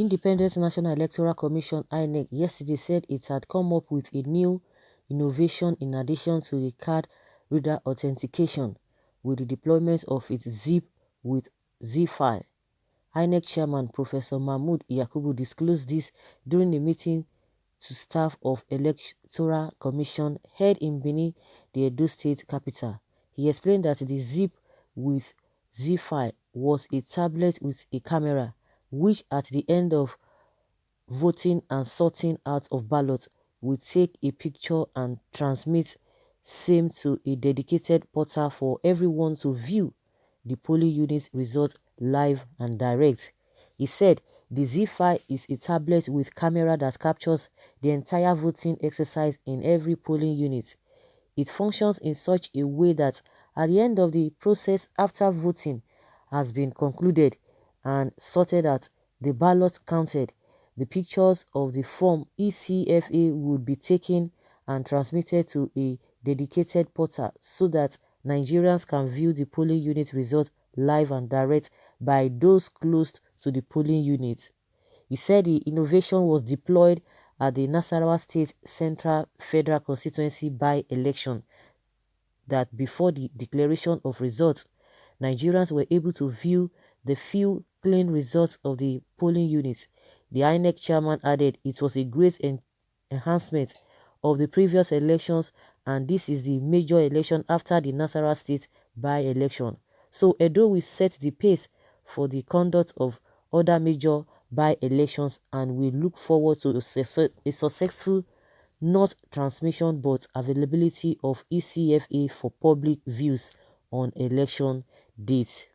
The Independent National Electoral Commission (INEC) yesterday said it had come up with a new innovation in addition to the card reader authentication with the deployment of its zip with Z-file. INEC Chairman Professor Mahmood Yakubu disclosed this during a meeting to staff of Electoral Commission held in Benin, the Edo State capital. He explained that the zip with Z-file was a tablet with a camera, which at the end of voting and sorting out of ballots would take a picture and transmit same to a dedicated portal for everyone to view the polling unit result live and direct. He said the Z-file is a tablet with camera that captures the entire voting exercise in every polling unit. It functions in such a way that at the end of the process after voting has been concluded and sorted out, the ballots counted, the pictures of the form ECFA would be taken and transmitted to a dedicated portal so that Nigerians can view the polling unit results live and direct by those close to the polling unit. He said the innovation was deployed at the Nasarawa State Central Federal Constituency by-election, that before the declaration of results, Nigerians were able to view the few clean results of the polling units. The INEC chairman added it was a great enhancement of the previous elections, and this is the major election after the Nasarawa State by-election. So Edo will set the pace for the conduct of other major by-elections, and we look forward to a successful not transmission but availability of ECFA for public views on election dates.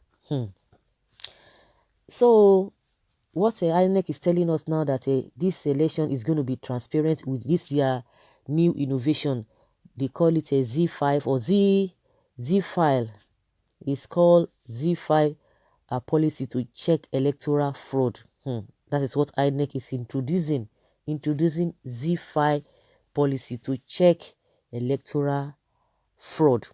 So what INEC is telling us now that this election is going to be transparent with this their new innovation. They call it a Z5 or Z-file. It's called Z-file policy to check electoral fraud. That is what INEC is introducing Z-file policy to check electoral fraud.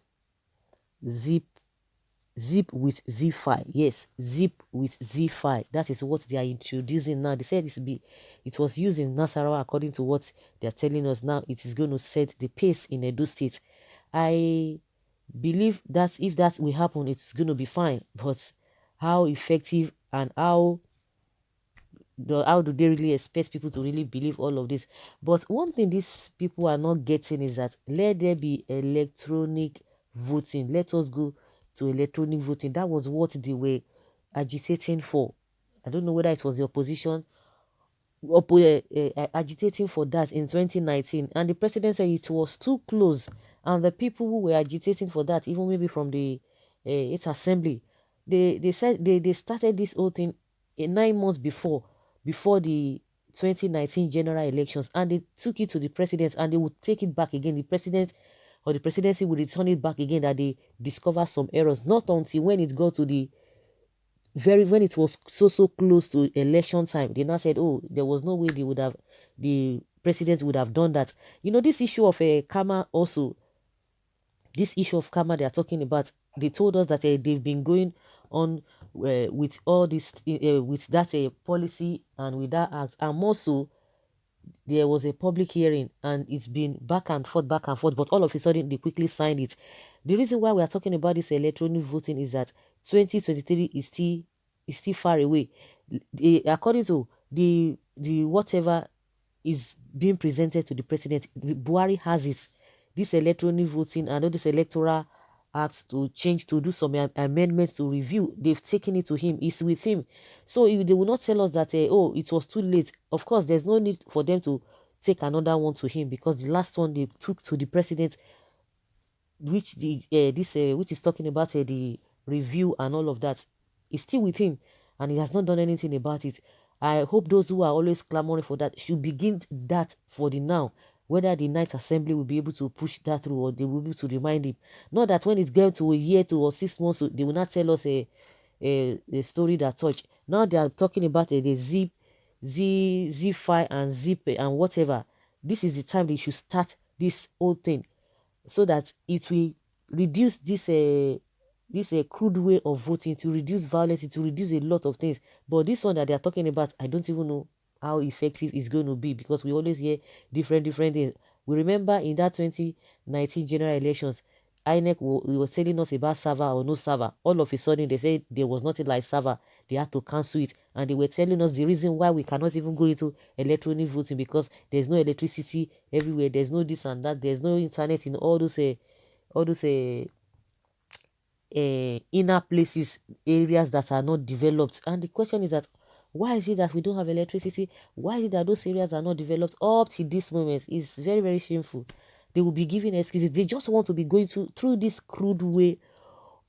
Zip with Z-file. Yes, zip with Z-file. That is what they are introducing now. They said it was used in Nasarawa according to what they are telling us now. It is going to set the pace in Edo State. I believe that if that will happen, it's going to be fine. But how effective and how do they really expect people to really believe all of this? But one thing these people are not getting is that let there be electronic voting. Let us go to electronic voting. That was what they were agitating for. I don't know whether it was the opposition agitating for that in 2019, and the president said it was too close, and the people who were agitating for that, even maybe from the its assembly, they said they started this whole thing 9 months before the 2019 general elections, and they took it to the president and they would take it back again. The president or the presidency would return it back again, that they discover some errors, not until when it got to the when it was so close to election time, they now said, oh, there was no way the president would have done that. This issue of a karma also, this issue of karma they are talking about, they told us that they've been going on with all this with that policy and with that act, and more so there was a public hearing and it's been back and forth, but all of a sudden they quickly signed it. The reason why we are talking about this electronic voting is that 2023 is still far away. According to the whatever is being presented to the president, Buhari has it. This electronic voting and all this electoral act to change, to do some amendments, to review, they've taken it to him. It's with him. So if they will not tell us that oh, it was too late, of course there's no need for them to take another one to him, because the last one they took to the president, which which is talking about the review and all of that, is still with him, and he has not done anything about it. I hope those who are always clamoring for that should begin that for the now. Whether the Night Assembly will be able to push that through, or they will be able to remind him. Not that when it's going to a year, 2 or 6 months, they will not tell us a story that touch. Now they are talking about the Z-file and zip and whatever. This is the time they should start this whole thing, so that it will reduce this this a crude way of voting to reduce violence, to reduce a lot of things. But this one that they are talking about, I don't even know how effective it's going to be, because we always hear different things. We remember in that 2019 general elections, Inec was telling us about server or no server. All of a sudden, they said there was nothing like server. They had to cancel it. And they were telling us the reason why we cannot even go into electronic voting, because there's no electricity everywhere. There's no this and that. There's no internet in all those inner places, areas that are not developed. And the question is that, why is it that we don't have electricity? Why is it that those areas are not developed up to this moment? It's very, very shameful. They will be giving excuses. They just want to be going through this crude way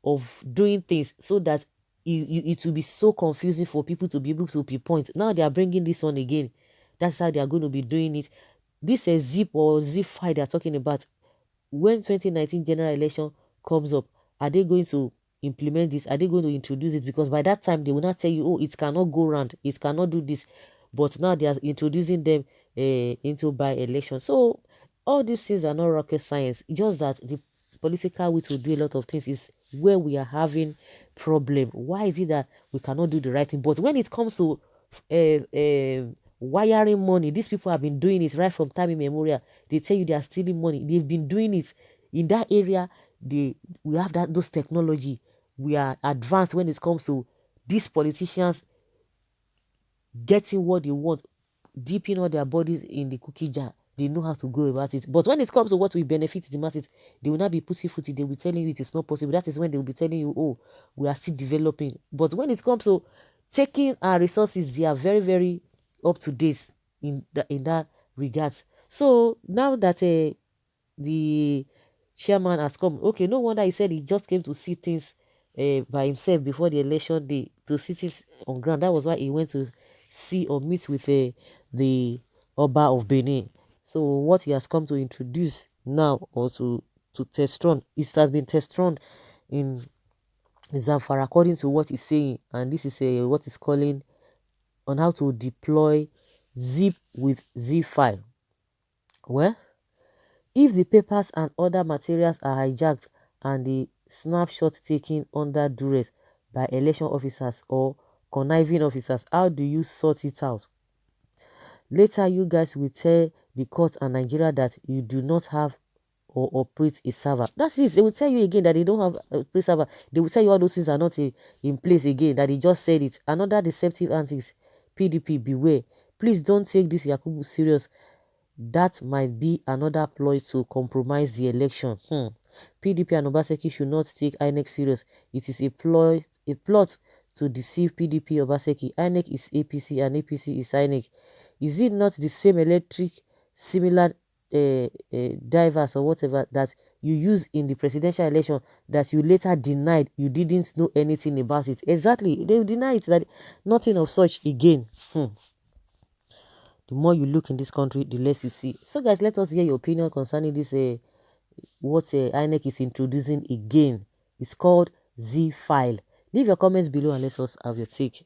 of doing things, so that it will be so confusing for people to be able to pinpoint. Now they are bringing this on again. That's how they are going to be doing it. This is zip or zip file they are talking about. When 2019 general election comes up, are they going to implement this? Are they going to introduce it? Because by that time they will not tell you, oh, it cannot go round, it cannot do this. But now they are introducing them into by-election. So all these things are not rocket science. It's just that the political way to do a lot of things is where we are having problem. Why is it that we cannot do the right thing? But when it comes to wiring money, these people have been doing it right from time immemorial. They tell you they are stealing money. They've been doing it in that area. We have those technology. We are advanced when it comes to these politicians getting what they want, dipping all their bodies in the cookie jar. They know how to go about it. But when it comes to what will benefit the masses, they will not be pussyfooty. They will be telling you it is not possible. That is when they will be telling you, oh, we are still developing. But when it comes to taking our resources, they are very, very up to date in that regard. So now that the chairman has come, okay, no wonder he said he just came to see things by himself before the election day, to see things on ground. That was why he went to see or meet with the Oba of Benin. So what he has come to introduce now, or to test run, it has been test run in Zamfara according to what he's saying, and this is what he's calling on how to deploy zip with zip file. Well, if the papers and other materials are hijacked and the snapshot taken under duress by election officers or conniving officers, how do you sort it out? Later, you guys will tell the court and Nigeria that you do not have or operate a server. That's it. They will tell you again that they don't have a server. They will tell you all those things are not in place again, that they just said it. Another deceptive antics. PDP, beware. Please don't take this Yakubu serious. That might be another ploy to compromise the election. PDP and Obaseki should not take Inec serious. It is a plot to deceive PDP Obaseki. Inec is APC and APC is Inec. Is it not the same similar divers or whatever that you used in the presidential election that you later denied you didn't know anything about it? Exactly. They deny it, that nothing of such again. The more you look in this country, the less you see. So guys, let us hear your opinion concerning this what Inec is introducing again. It's called Z file. Leave your comments below and let us have your take.